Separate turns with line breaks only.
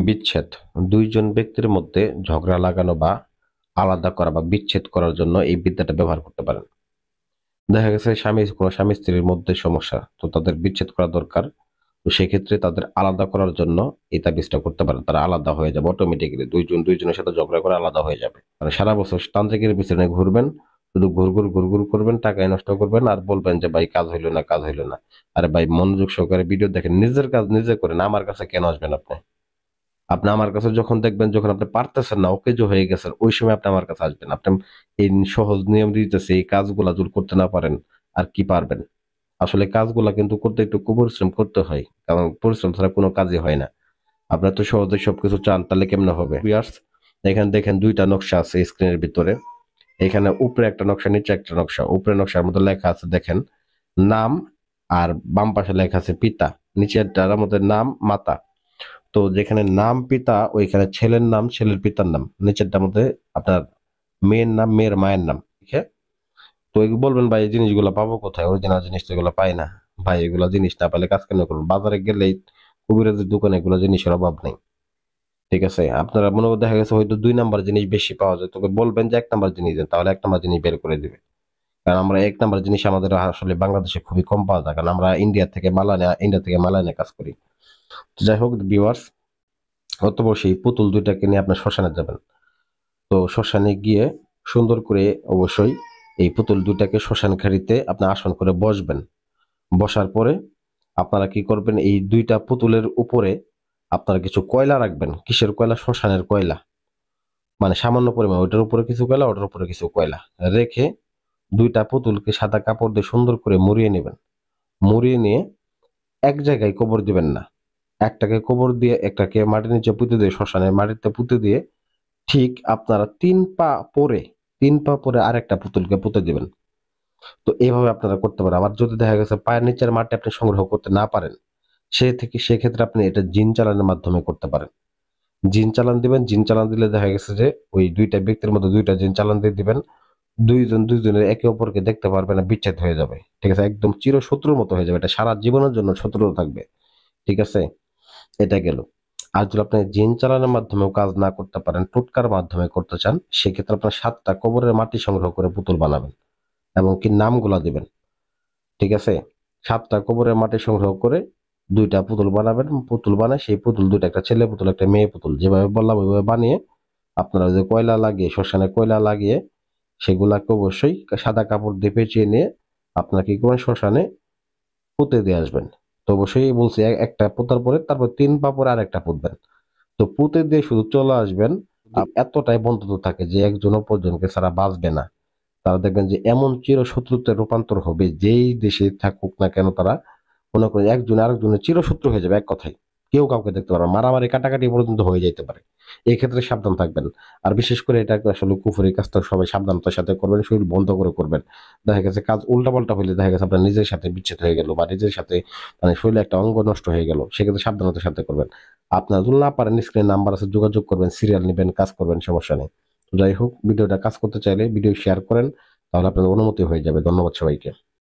বিচ্ছেদ দুইজন ব্যক্তির মধ্যে ঝগড়া লাগানো বা আলাদা করা বা বিচ্ছেদ করার জন্য এই বিদ্যাটা ব্যবহার করতে পারেন। দেখা গেছে কোনো স্বামী স্ত্রীর মধ্যে সমস্যা, তো তাদের বিচ্ছেদ করা দরকার। তো সেক্ষেত্রে তাদের আলাদা করার জন্য এই তাবিজটা করতে পারেন, তারা আলাদা হয়ে যাবে অটোমেটিক্যালি। দুইজনের সাথে ঝগড়া করে আলাদা হয়ে যাবে। মানে সারা বছর তান্ত্রিকের পিছনে ঘুরবেন, শুধু ঘুরঘুর করবেন, টাকায় নষ্ট করবেন, আর বলবেন যে ভাই কাজ হইলো না, কাজ হইলো না। আরে ভাই, মনোযোগ সহকারে ভিডিও দেখেন, নিজের কাজ নিজে করেন। আমার কাছে কেন আসবেন আপনি? আপনি আমার কাছে যখন দেখবেন, যখন আপনি পারতেছেন না, ওকেজো হয়ে গেছেন, ওই সময় আপনি আমার কাছে আসবেন। আপনি এই সহজ নিয়ম দিতেছে, এই কাজগুলা যদি করতে না পারেন আর কি পারবেন? আসলে কাজগুলা কিন্তু করতে একটু পরিশ্রম করতে হয়, কারণ পরিশ্রম ছাড়া কোনো কাজই হয় না। আপনার তো সহজে সবকিছু চান, তাহলে কেমনে হবে? ভিউয়ার্স, এখানে দেখেন দুইটা নকশা আছে স্ক্রিনের ভিতরে। এখানে উপরে একটা নকশা, নিচে একটা নকশা। উপরে নকশার মধ্যে লেখা আছে দেখেন নাম, আর বাম পাশে লেখা আছে পিতা। নিচেরটার মধ্যে নাম, মাতা। তো যেখানে নাম পিতা, ওইখানে ছেলের নাম, ছেলের পিতার নাম। নিচেরটার মধ্যে আপনার মেয়ের নাম, মেয়ের মায়ের নাম। ঠিক আছে? তো বলবেন ভাই এই জিনিসগুলো পাবো কোথায়? অরিজিনাল জিনিস তো এগুলো পাই না। ভাই, এগুলো জিনিস না পেলে কাজ কেন করবেন? বাজারে গেলেই কবিরাজের দোকানে এগুলো জিনিসের অভাব নেই। ঠিক আছে, আপনারা মনে করে দেখা গেছে হয়তো 2 নাম্বার জিনিস বেশি পাওয়া যায়, তোকে বলবেন যে 1 নাম্বার জিনিস দেন, তাহলে 1 নাম্বার জিনিস বের করে দিবে। কারণ আমরা 1 নাম্বার জিনিস আমাদের আসলে বাংলাদেশে খুবই কম পাওয়া যায়, কারণ আমরা ইন্ডিয়া থেকে মাল এনে কাজ করি। তো যাই হোক ভিউয়ার্স, অতঃপর সেই পুতুল দুইটাকে নিয়ে আপনার শ্মশানে যাবেন। তো শ্মশানে গিয়ে সুন্দর করে অবশ্যই এই পুতুল দুইটাকে শ্মশান ঘাড়িতে আপনি আসন করে বসবেন। বসার পরে আপনারা কি করবেন, এই দুইটা পুতুলের উপরে আপনারা কিছু কয়লা রাখবেন। কিসের কয়লা? শ্মশানের কয়লা। মানে সামান্য পরিমাণ, ওইটার উপরে কিছু কয়লা, ওটার উপরে কিছু কয়লা রেখে দুইটা পুতুলকে সাদা কাপড় দিয়ে সুন্দর করে মুড়িয়ে নেবেন। মুড়িয়ে নিয়ে এক জায়গায় কবর দিবেন না, একটাকে কবর দিয়ে একটাকে মাটির নিচে পুঁতে দিয়ে, শ্মশানের মাটিতে পুঁতে দিয়ে ঠিক আপনারা 3 পা পরে আরেকটা পুতুলকে পুঁতে দিবেন। তো এইভাবে আপনারা করতে পারেন। আবার যদি দেখা গেছে পায়ের নিচের মাটি আপনি সংগ্রহ করতে না পারেন, সেক্ষেত্রে আপনি এটা জিন চালানোর মাধ্যমে করতে পারেন। জিন চালান দিবেন। জিন চালান দিলে দেখা গেছে যে ওই দুইটা ব্যক্তির মধ্যে দুইটা জিন চালান দিয়ে দিবেন। দুইজনের একে অপরকে দেখতে পারবে না, বিচ্ছেদ হয়ে যাবে। ঠিক আছে, একদম চিরশত্রুর মতো হয়ে যাবে, এটা সারা জীবনের জন্য শত্রু থাকবে। ঠিক আছে, এটা গেল। আর যদি আপনি জিন চালানোর মাধ্যমেও কাজ না করতে পারেন, টোটকার মাধ্যমে করতে চান, সেক্ষেত্রে আপনার 7টা কবরের মাটি সংগ্রহ করে পুতুল বানাবেন এবং কি নামগুলা দিবেন। ঠিক আছে, 7টা কবরের মাটি সংগ্রহ করে দুইটা পুতুল বানাবেন। পুতুল বানায় সেই পুতুল দুইটা, একটা ছেলে পুতুল একটা মেয়ে পুতুল, যেভাবে বললাম ওইভাবে বানিয়ে আপনারা যে কয়লা লাগিয়ে, শ্মশানে কয়লা লাগিয়ে, সেগুলাকে অবশ্যই সাদা কাপড় দিয়ে পেঁচিয়ে নিয়ে আপনারা কি করবেন, শ্মশানে পুঁতে দিয়ে আসবেন। তো অবশ্যই বলছি, একটা পোতার পরে তারপর 3 পা পরে আরেকটা পুঁতবেন। তো পুঁতে দিয়ে শুধু চলে আসবেন। এতটাই বন্ধুত্ব থাকে যে একজন অপরজনকে ছাড়া বাঁচবে না। তারা দেখবেন যে এমন চিরশত্রুতে রূপান্তর হবে, যেই দেশে থাকুক না কেন তারা মনে করেন একজন আরেকজনের চিরশত্রু হয়ে যাবে। এক কথায় কেউ কাউকে দেখতে পারবে না, মারামারি কাটাকাটি পর্যন্ত হয়ে যেতে পারে। এই ক্ষেত্রে সাবধান থাকবেন। আর বিশেষ করে এটা আসলে কুফুরি কাজটা সবাই সাবধানতার সাথে করবেন, শরীর বন্ধ করে করবেন। দেখা গেছে কাজ উল্টাপাল্টা হইলে দেখা গেছে আপনার নিজের সাথে বিচ্ছেদ হয়ে গেল, বা নিজের সাথে মানে শরীরে একটা অঙ্গ নষ্ট হয়ে গেল, সেক্ষেত্রে সাবধানতার সাথে করবেন। আপনার যদি না পারেন, স্ক্রিনে নাম্বার আছে, যোগাযোগ করবেন, সিরিয়াল নেবেন, কাজ করবেন, সমস্যা নেই। তো যাই হোক, ভিডিওটা কাজ করতে চাইলে ভিডিও শেয়ার করেন, তাহলে আপনাদের অনুমতি হয়ে যাবে। ধন্যবাদ সবাইকে।